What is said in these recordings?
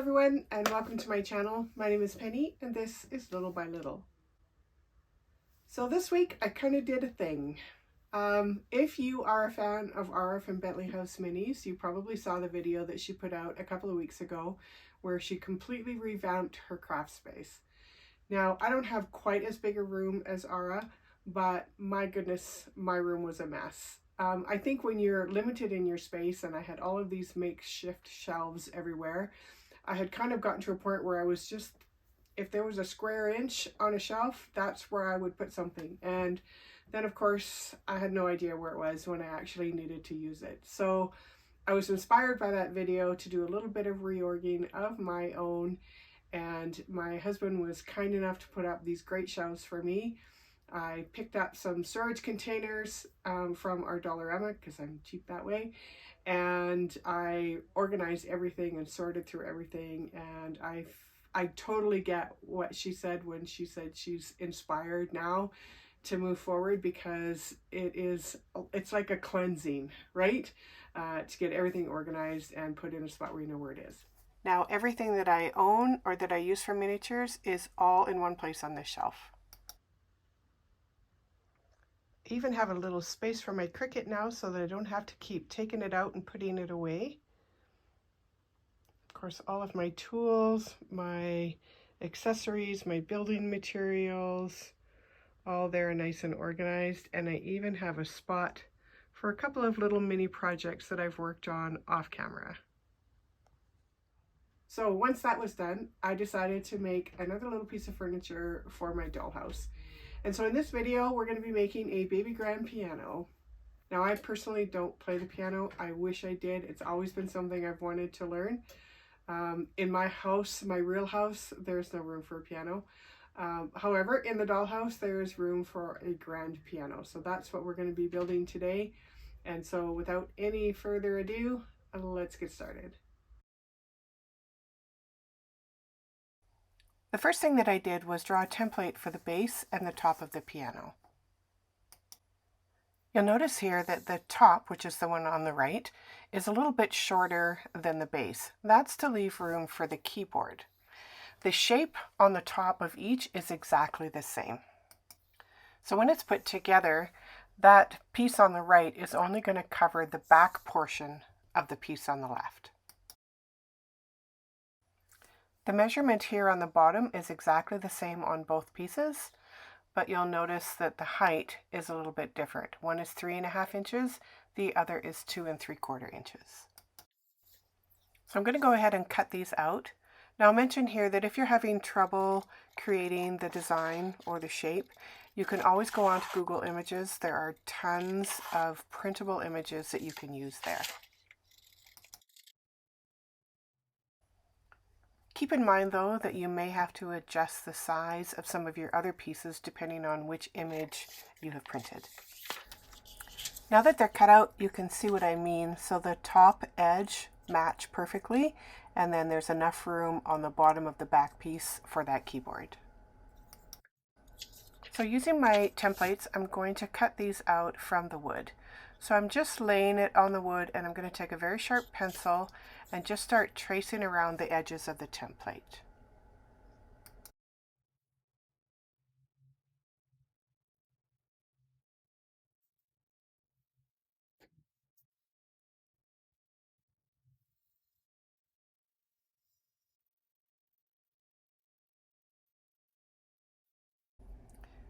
everyone, and welcome to my channel. My name is Penny and this is Little by Little. So this week I kind of did a thing. If you are a fan of Ara from Bentley House Minis, you probably saw the video that she put out a couple of weeks ago where she completely revamped her craft space. Now, I don't have quite as big a room as Ara, but my goodness, my room was a mess. I think when you're limited in your space, and I had all of these makeshift shelves everywhere, I had kind of gotten to a point where I was just, if there was a square inch on a shelf, that's where I would put something. And then of course I had no idea where it was when I actually needed to use it. So I was inspired by that video to do a little bit of reorging of my own, and my husband was kind enough to put up these great shelves for me. I picked up some storage containers from our Dollarama because I'm cheap that way, and I organized everything and sorted through everything, and I totally get what she said when she said she's inspired now to move forward, because it's like a cleansing, right? To get everything organized and put in a spot where you know where it is. Now everything that I own or that I use for miniatures is all in one place on this shelf. I even have a little space for my Cricut now so that I don't have to keep taking it out and putting it away. Of course, all of my tools, my accessories, my building materials, all there nice and organized. And I even have a spot for a couple of little mini projects that I've worked on off camera. So once that was done, I decided to make another little piece of furniture for my dollhouse. And so in this video, we're going to be making a baby grand piano. Now, I personally don't play the piano. I wish I did. It's always been something I've wanted to learn. In my house, my real house, there's no room for a piano. However, in the dollhouse, there is room for a grand piano. So that's what we're going to be building today. And so without any further ado, let's get started. The first thing that I did was draw a template for the base and the top of the piano. You'll notice here that the top, which is the one on the right, is a little bit shorter than the base. That's to leave room for the keyboard. The shape on the top of each is exactly the same. So when it's put together, that piece on the right is only going to cover the back portion of the piece on the left. The measurement here on the bottom is exactly the same on both pieces, but you'll notice that the height is a little bit different. One is 3.5 inches, the other is 2 3/4 inches. So I'm going to go ahead and cut these out. Now I'll mention here that if you're having trouble creating the design or the shape, you can always go on to Google Images. There are tons of printable images that you can use there. Keep in mind though that you may have to adjust the size of some of your other pieces depending on which image you have printed. Now that they're cut out, you can see what I mean. So the top edge match perfectly, and then there's enough room on the bottom of the back piece for that keyboard. So using my templates, I'm going to cut these out from the wood. So I'm just laying it on the wood, and I'm going to take a very sharp pencil and just start tracing around the edges of the template.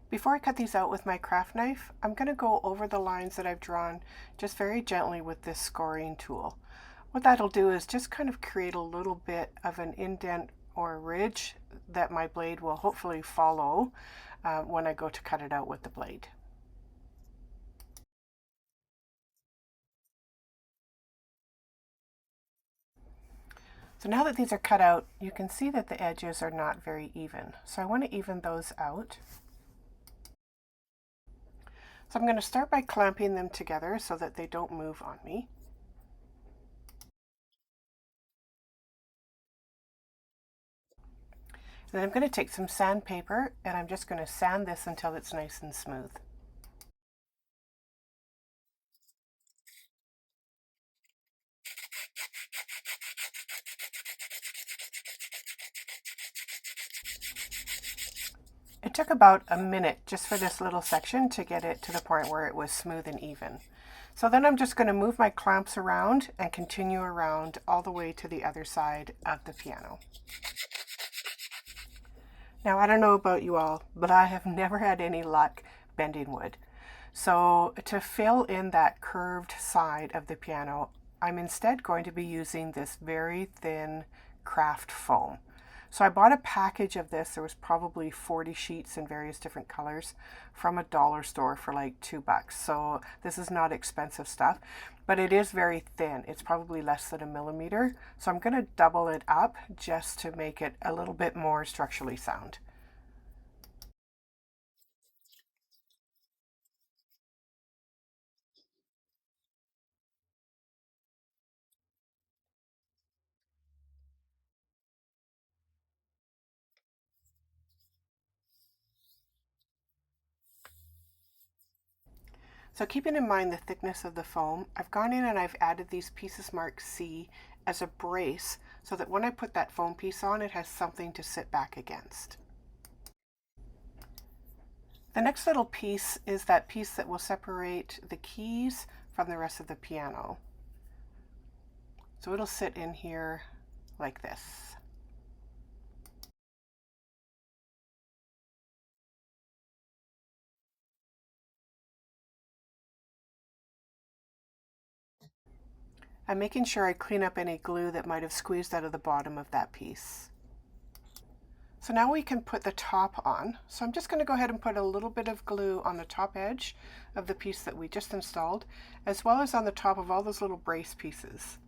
Before I cut these out with my craft knife, I'm going to go over the lines that I've drawn just very gently with this scoring tool. What that'll do is just kind of create a little bit of an indent or a ridge that my blade will hopefully follow when I go to cut it out with the blade. So now that these are cut out, you can see that the edges are not very even. So I want to even those out. So I'm going to start by clamping them together so that they don't move on me. And then I'm going to take some sandpaper and I'm just going to sand this until it's nice and smooth. took about a minute just for this little section to get it to the point where it was smooth and even. So then I'm just going to move my clamps around and continue around all the way to the other side of the piano. Now, I don't know about you all, but I have never had any luck bending wood. So to fill in that curved side of the piano, I'm instead going to be using this very thin craft foam. So I bought a package of this. There was probably 40 sheets in various different colors from a dollar store for like $2. So this is not expensive stuff, but it is very thin. It's probably less than a millimeter. So I'm going to double it up just to make it a little bit more structurally sound. So keeping in mind the thickness of the foam, I've gone in and I've added these pieces marked C as a brace so that when I put that foam piece on, it has something to sit back against. The next little piece is that piece that will separate the keys from the rest of the piano. So it'll sit in here like this. I'm making sure I clean up any glue that might have squeezed out of the bottom of that piece. So now we can put the top on. So I'm just going to go ahead and put a little bit of glue on the top edge of the piece that we just installed, as well as on the top of all those little brace pieces.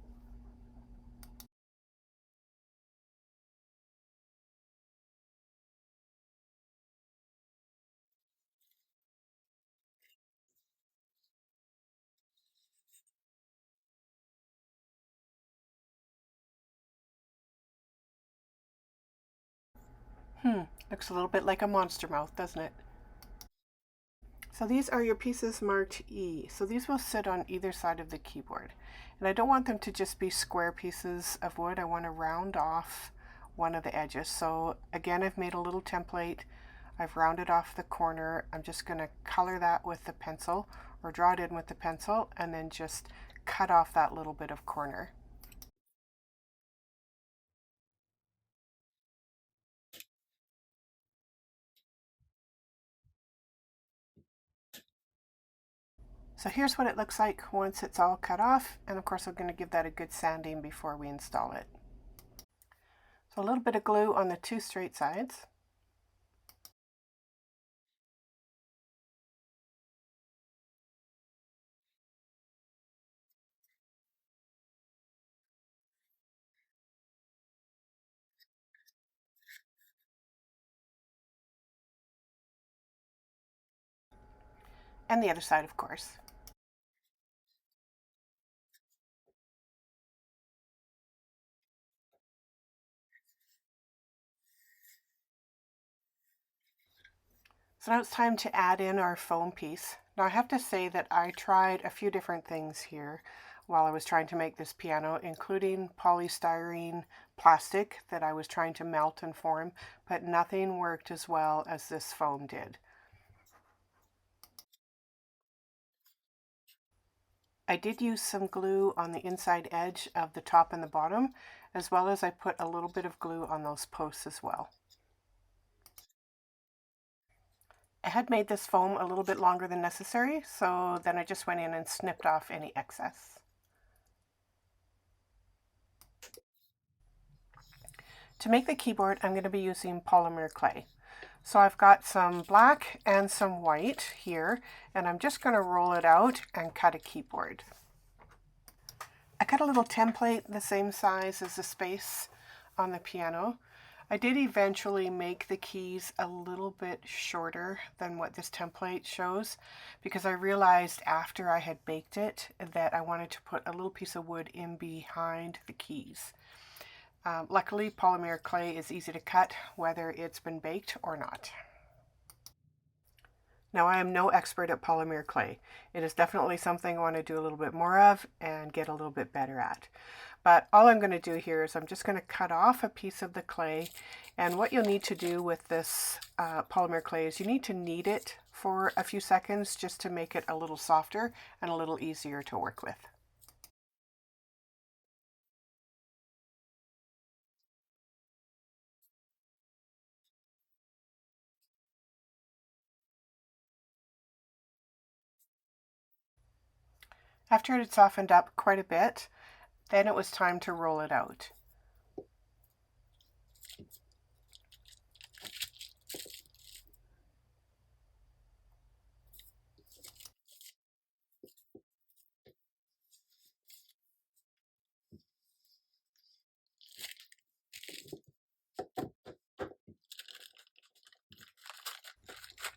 Looks a little bit like a monster mouth, doesn't it? So these are your pieces marked E. So these will sit on either side of the keyboard. And I don't want them to just be square pieces of wood. I want to round off one of the edges. So again, I've made a little template. I've rounded off the corner. I'm just going to color that with the pencil or draw it in with the pencil and then just cut off that little bit of corner. So here's what it looks like once it's all cut off, and of course I'm going to give that a good sanding before we install it. So a little bit of glue on the two straight sides. And the other side, of course. So now it's time to add in our foam piece. Now I have to say that I tried a few different things here while I was trying to make this piano, including polystyrene plastic that I was trying to melt and form, but nothing worked as well as this foam did. I did use some glue on the inside edge of the top and the bottom, as well as I put a little bit of glue on those posts as well. I had made this foam a little bit longer than necessary, so then I just went in and snipped off any excess. To make the keyboard, I'm going to be using polymer clay. So I've got some black and some white here, and I'm just going to roll it out and cut a keyboard. I cut a little template the same size as the space on the piano. I did eventually make the keys a little bit shorter than what this template shows because I realized after I had baked it that I wanted to put a little piece of wood in behind the keys. Luckily, polymer clay is easy to cut whether it's been baked or not. Now, I am no expert at polymer clay. It is definitely something I want to do a little bit more of and get a little bit better at. But all I'm going to do here is I'm just going to cut off a piece of the clay. And what you'll need to do with this polymer clay is you need to knead it for a few seconds just to make it a little softer and a little easier to work with. After it had softened up quite a bit, then it was time to roll it out.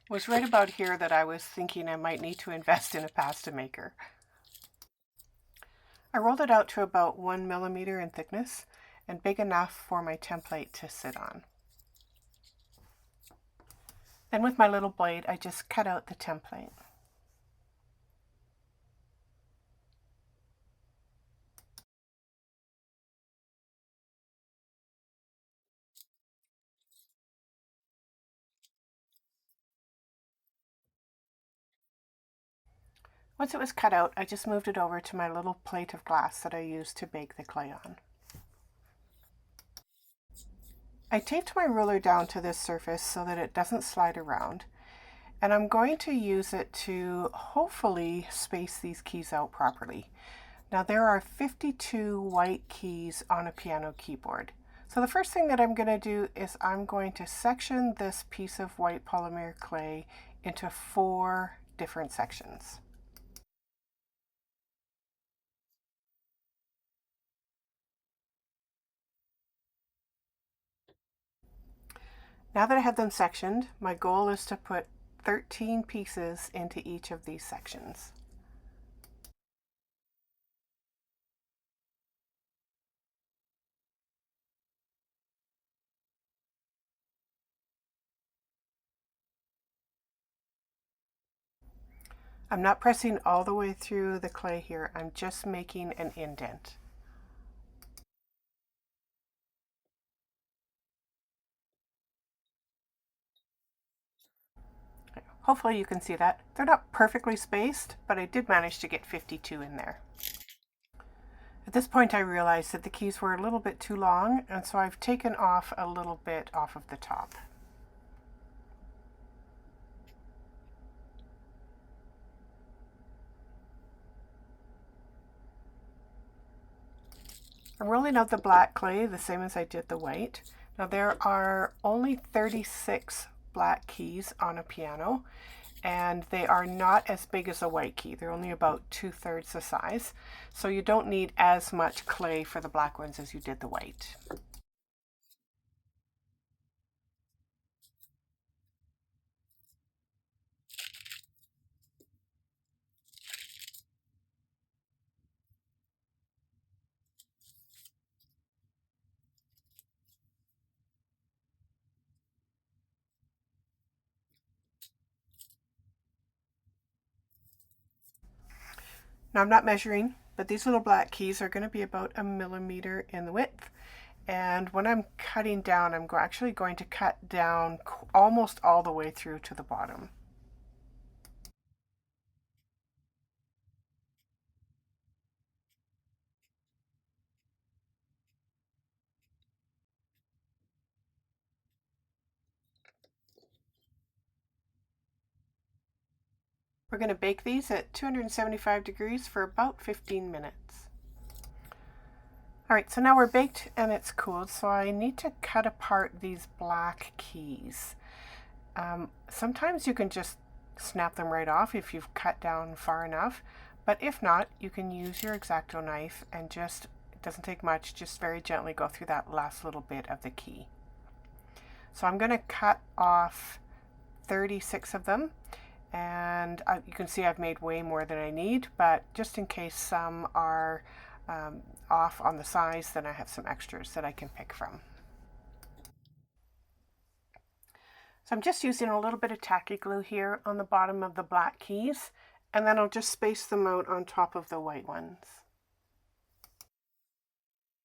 It was right about here that I was thinking I might need to invest in a pasta maker. I rolled it out to about 1 millimeter in thickness and big enough for my template to sit on. Then with my little blade, I just cut out the template. Once it was cut out, I just moved it over to my little plate of glass that I used to bake the clay on. I taped my ruler down to this surface so that it doesn't slide around, and I'm going to use it to hopefully space these keys out properly. Now there are 52 white keys on a piano keyboard. So the first thing that I'm going to do is I'm going to section this piece of white polymer clay into 4 different sections. Now that I have them sectioned, my goal is to put 13 pieces into each of these sections. I'm not pressing all the way through the clay here, I'm just making an indent. Hopefully you can see that. They're not perfectly spaced, but I did manage to get 52 in there. At this point I realized that the keys were a little bit too long, and so I've taken off a little bit off of the top. I'm rolling out the black clay the same as I did the white. Now there are only 36 black keys on a piano, and they are not as big as a white key. They're only about 2/3 the size, so you don't need as much clay for the black ones as you did the white. Now I'm not measuring, but these little black keys are going to be about 1 millimeter in the width. And when I'm cutting down, I'm actually going to cut down almost all the way through to the bottom. We're going to bake these at 275 degrees for about 15 minutes. Alright, so now we're baked and it's cooled, so I need to cut apart these black keys. Sometimes you can just snap them right off if you've cut down far enough, but if not, you can use your X-Acto knife and just, it doesn't take much, just very gently go through that last little bit of the key. So I'm going to cut off 36 of them, and you can see I've made way more than I need, but just in case some are off on the size, then I have some extras that I can pick from. So I'm just using a little bit of tacky glue here on the bottom of the black keys, and then I'll just space them out on top of the white ones.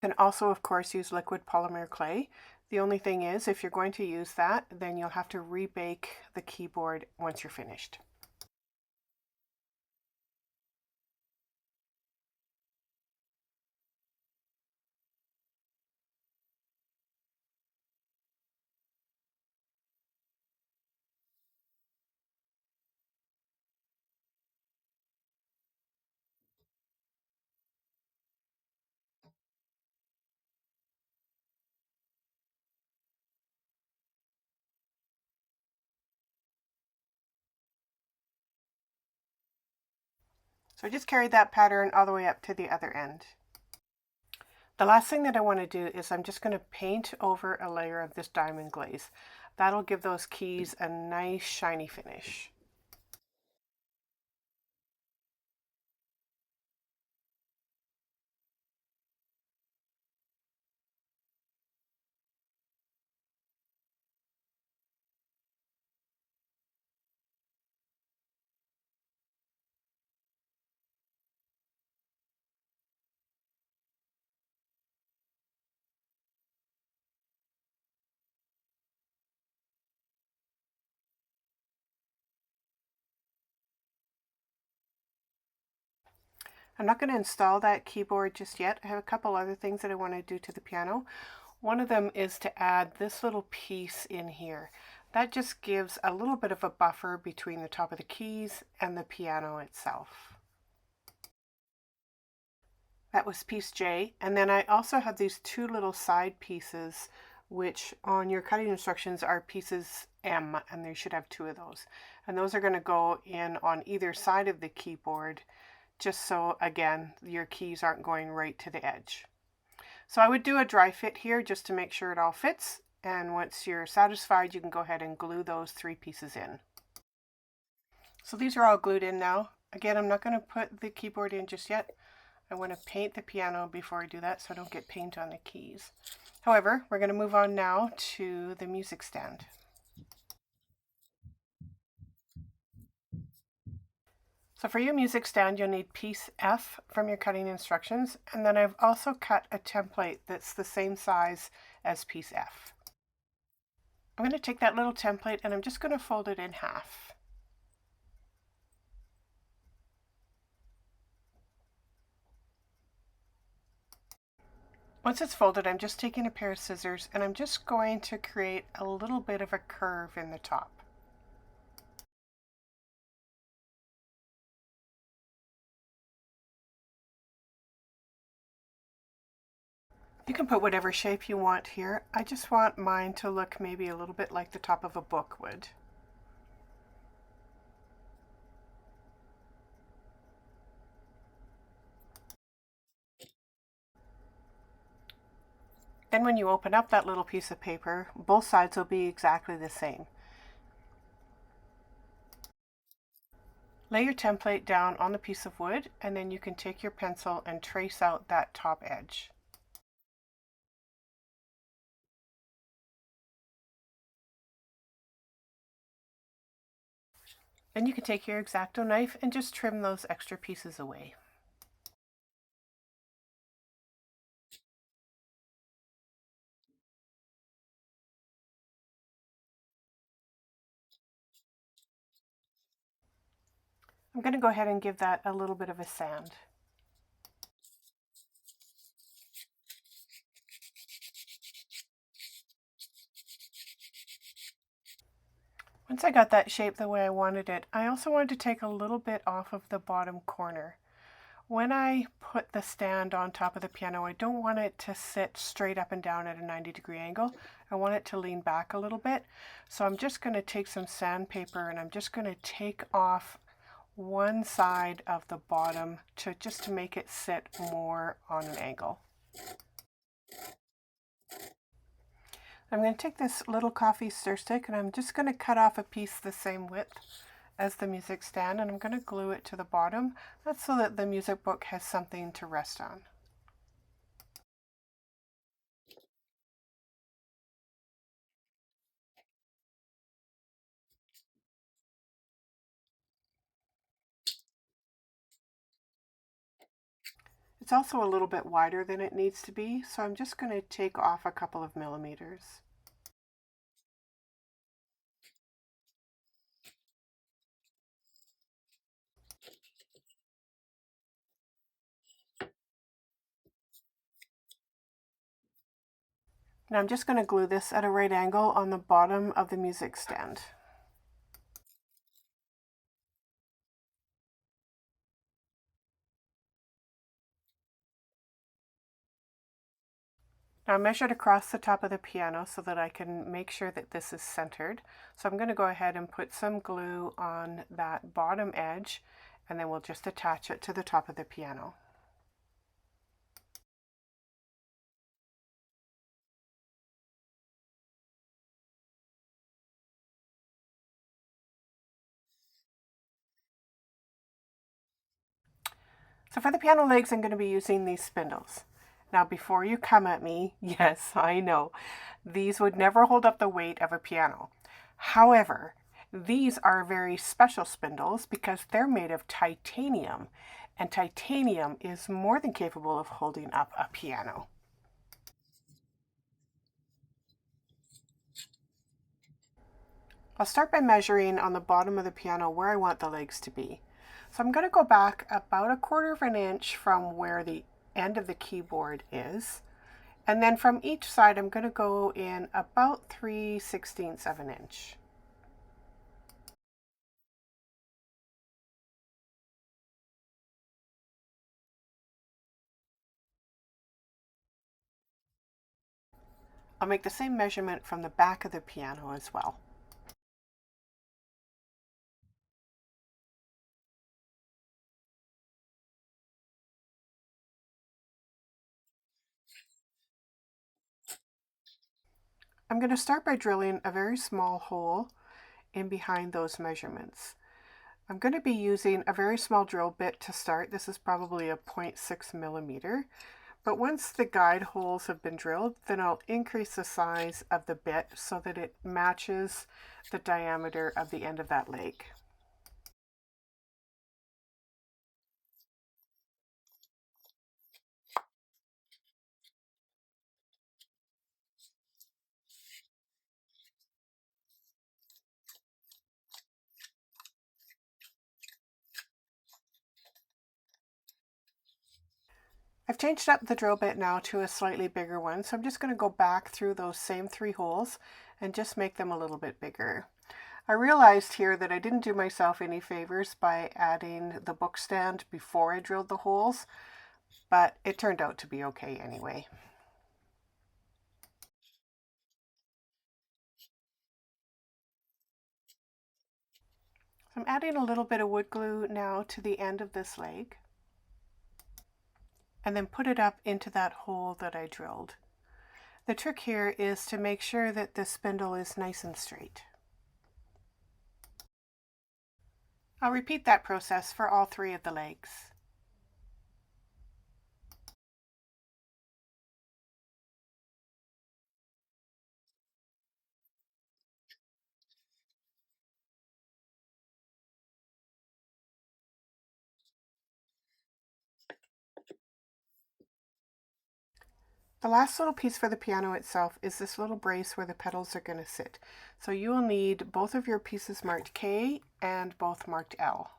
You can also, of course, use liquid polymer clay. The only thing is, if you're going to use that, then you'll have to rebake the keyboard once you're finished. So I just carried that pattern all the way up to the other end. The last thing that I want to do is I'm just going to paint over a layer of this diamond glaze. That'll give those keys a nice shiny finish. I'm not going to install that keyboard just yet. I have a couple other things that I want to do to the piano. One of them is to add this little piece in here. That just gives a little bit of a buffer between the top of the keys and the piano itself. That was piece J. And then I also have these two little side pieces, which on your cutting instructions are pieces M, and they should have two of those. And those are going to go in on either side of the keyboard, just so, again, your keys aren't going right to the edge. So I would do a dry fit here just to make sure it all fits. And once you're satisfied, you can go ahead and glue those three pieces in. So these are all glued in now. Again, I'm not going to put the keyboard in just yet. I want to paint the piano before I do that so I don't get paint on the keys. However, we're going to move on now to the music stand. So for your music stand, you'll need piece F from your cutting instructions, and then I've also cut a template that's the same size as piece F. I'm going to take that little template and I'm just going to fold it in half. Once it's folded, I'm just taking a pair of scissors and I'm just going to create a little bit of a curve in the top. You can put whatever shape you want here. I just want mine to look maybe a little bit like the top of a book would. Then when you open up that little piece of paper, both sides will be exactly the same. Lay your template down on the piece of wood, and then you can take your pencil and trace out that top edge. Then you can take your X-Acto knife and just trim those extra pieces away. I'm going to go ahead and give that a little bit of a sand. Once I got that shape the way I wanted it, I also wanted to take a little bit off of the bottom corner. When I put the stand on top of the piano, I don't want it to sit straight up and down at a 90-degree angle. I want it to lean back a little bit. So I'm just going to take some sandpaper and I'm just going to take off one side of the bottom just to make it sit more on an angle. I'm going to take this little coffee stir stick and I'm just going to cut off a piece the same width as the music stand, and I'm going to glue it to the bottom. That's so that the music book has something to rest on. It's also a little bit wider than it needs to be, so I'm just going to take off a couple of millimeters. Now I'm just going to glue this at a right angle on the bottom of the music stand. Now I measured across the top of the piano so that I can make sure that this is centered. So I'm going to go ahead and put some glue on that bottom edge, and then we'll just attach it to the top of the piano. So for the piano legs, I'm going to be using these spindles. Now before you come at me, yes, I know, these would never hold up the weight of a piano. However, these are very special spindles because they're made of titanium, and titanium is more than capable of holding up a piano. I'll start by measuring on the bottom of the piano where I want the legs to be. So I'm going to go back about 1/4 of an inch from where the end of the keyboard is. And then from each side, I'm going to go in about 3/16 of an inch. I'll make the same measurement from the back of the piano as well. I'm going to start by drilling a very small hole in behind those measurements. I'm going to be using a very small drill bit to start. This is probably a 0.6 millimeter. But once the guide holes have been drilled, then I'll increase the size of the bit so that it matches the diameter of the end of that leg. I've changed up the drill bit now to a slightly bigger one, so I'm just going to go back through those same 3 holes and just make them a little bit bigger. I realized here that I didn't do myself any favors by adding the book stand before I drilled the holes, but it turned out to be okay anyway. I'm adding a little bit of wood glue now to the end of this leg, and then put it up into that hole that I drilled. The trick here is to make sure that the spindle is nice and straight. I'll repeat that process for all 3 of the legs. The last little piece for the piano itself is this little brace where the petals are going to sit. So you will need both of your pieces marked K and both marked L.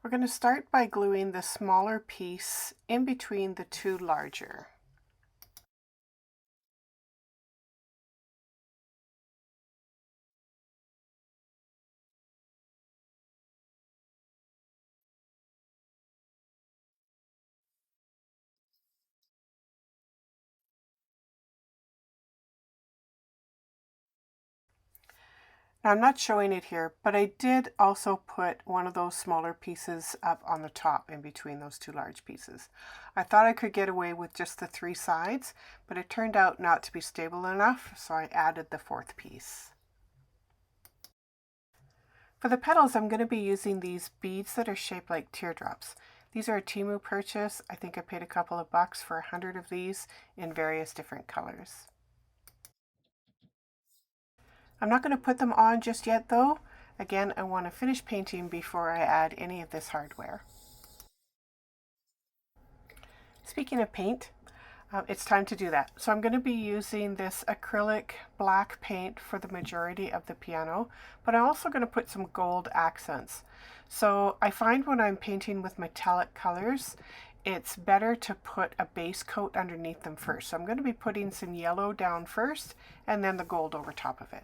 We're going to start by gluing the smaller piece in between the 2 larger. Now I'm not showing it here, but I did also put one of those smaller pieces up on the top in between those 2 large pieces. I thought I could get away with just the 3 sides, but it turned out not to be stable enough, so I added the 4th piece. For the petals, I'm going to be using these beads that are shaped like teardrops. These are a Temu purchase. I think I paid a couple of bucks for 100 of these in various different colors. I'm not going to put them on just yet though. Again, I want to finish painting before I add any of this hardware. Speaking of paint, it's time to do that. So I'm going to be using this acrylic black paint for the majority of the piano, but I'm also going to put some gold accents. So I find when I'm painting with metallic colors, it's better to put a base coat underneath them first. So I'm going to be putting some yellow down first and then the gold over top of it.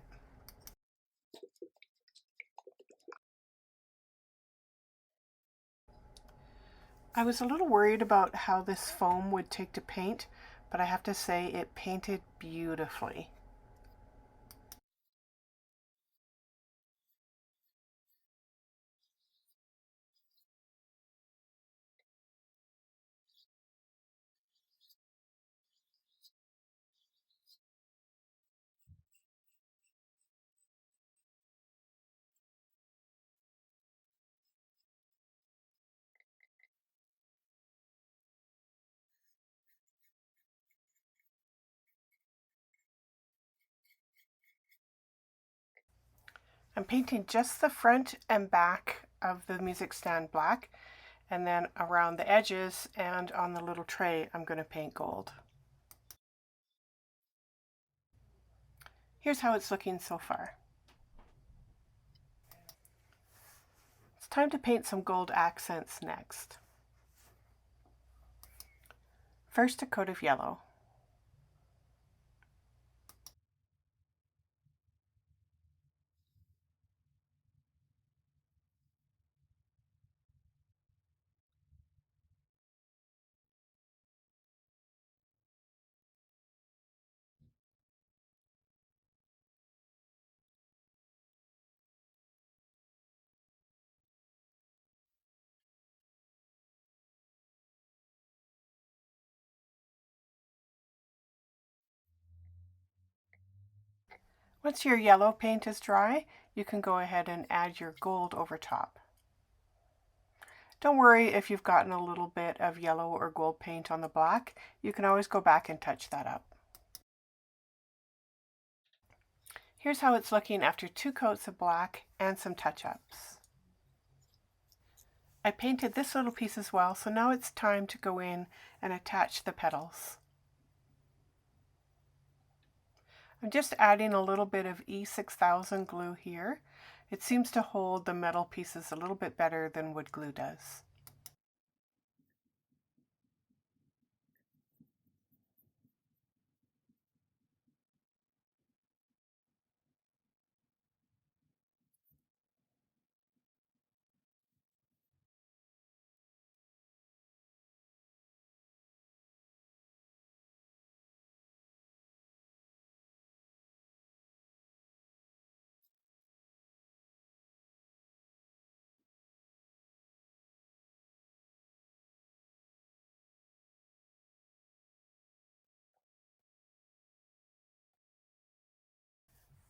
I was a little worried about how this foam would take to paint, but I have to say it painted beautifully. I'm painting just the front and back of the music stand black, and then around the edges and on the little tray I'm going to paint gold. Here's how it's looking so far. It's time to paint some gold accents next. First, a coat of yellow. Once your yellow paint is dry, you can go ahead and add your gold over top. Don't worry if you've gotten a little bit of yellow or gold paint on the black. You can always go back and touch that up. Here's how it's looking after 2 coats of black and some touch-ups. I painted this little piece as well, so now it's time to go in and attach the petals. I'm just adding a little bit of E6000 glue here. It seems to hold the metal pieces a little bit better than wood glue does.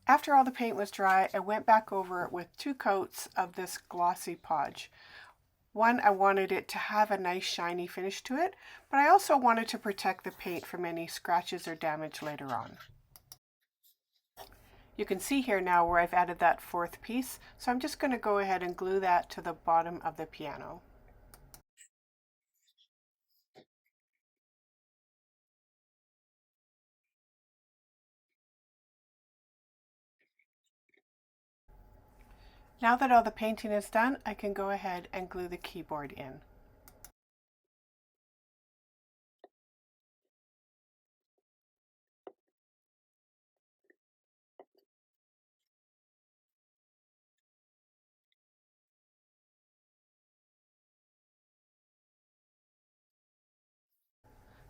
After all the paint was dry, I went back over it with 2 coats of this Glossy Podge. One, I wanted it to have a nice shiny finish to it, but I also wanted to protect the paint from any scratches or damage later on. You can see here now where I've added that 4th piece, so I'm just going to go ahead and glue that to the bottom of the piano. Now that all the painting is done, I can go ahead and glue the keyboard in.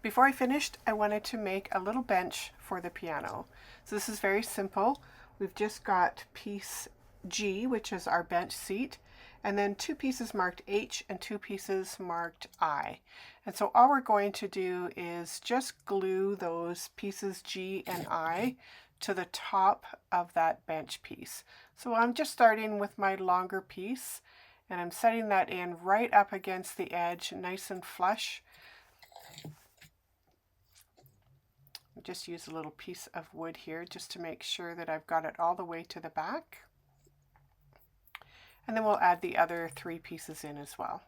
Before I finished, I wanted to make a little bench for the piano. So this is very simple. We've just got piece G, which is our bench seat, and then 2 pieces marked H and 2 pieces marked I. And so all we're going to do is just glue those pieces G and I to the top of that bench piece. So I'm just starting with my longer piece, and I'm setting that in right up against the edge, nice and flush. Just use a little piece of wood here just to make sure that I've got it all the way to the back. And then we'll add the other 3 pieces in as well.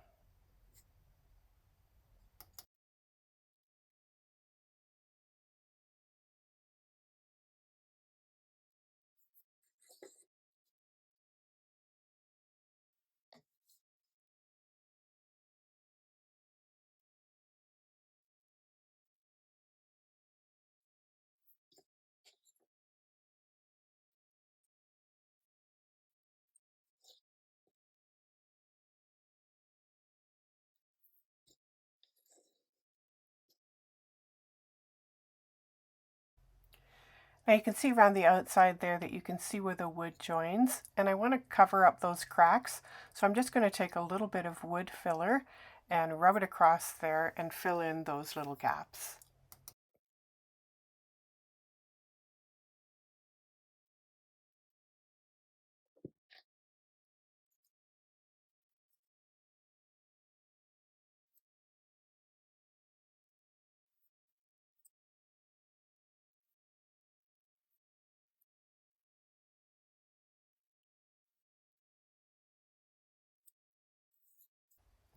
Now you can see around the outside there that you can see where the wood joins, and I want to cover up those cracks. So I'm just going to take a little bit of wood filler and rub it across there and fill in those little gaps.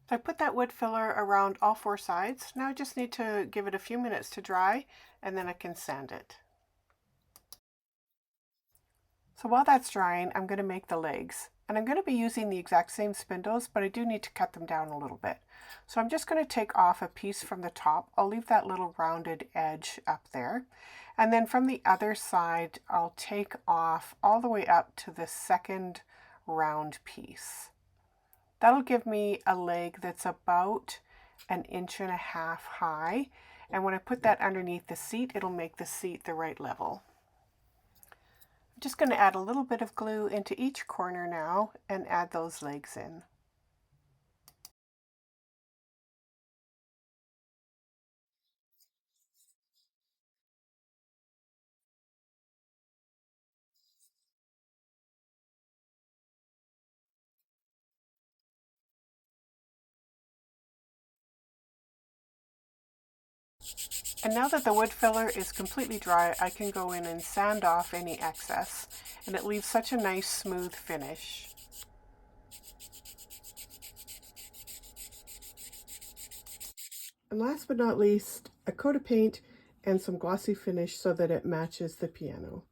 So I put that wood filler around all four sides. Now I just need to give it a few minutes to dry, and then I can sand it. So while that's drying, I'm going to make the legs. And I'm going to be using the exact same spindles, but I do need to cut them down a little bit. So I'm just going to take off a piece from the top. I'll leave that little rounded edge up there. And then from the other side, I'll take off all the way up to the second round piece. That'll give me a leg that's about 1.5 inches high. And when I put that underneath the seat, it'll make the seat the right level. I'm just going to add a little bit of glue into each corner now and add those legs in. And now that the wood filler is completely dry, I can go in and sand off any excess, and it leaves such a nice smooth finish. And last but not least, a coat of paint and some glossy finish so that it matches the piano.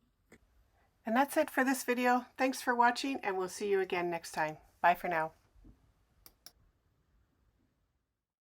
And that's it for this video. Thanks for watching, and we'll see you again next time. Bye for now.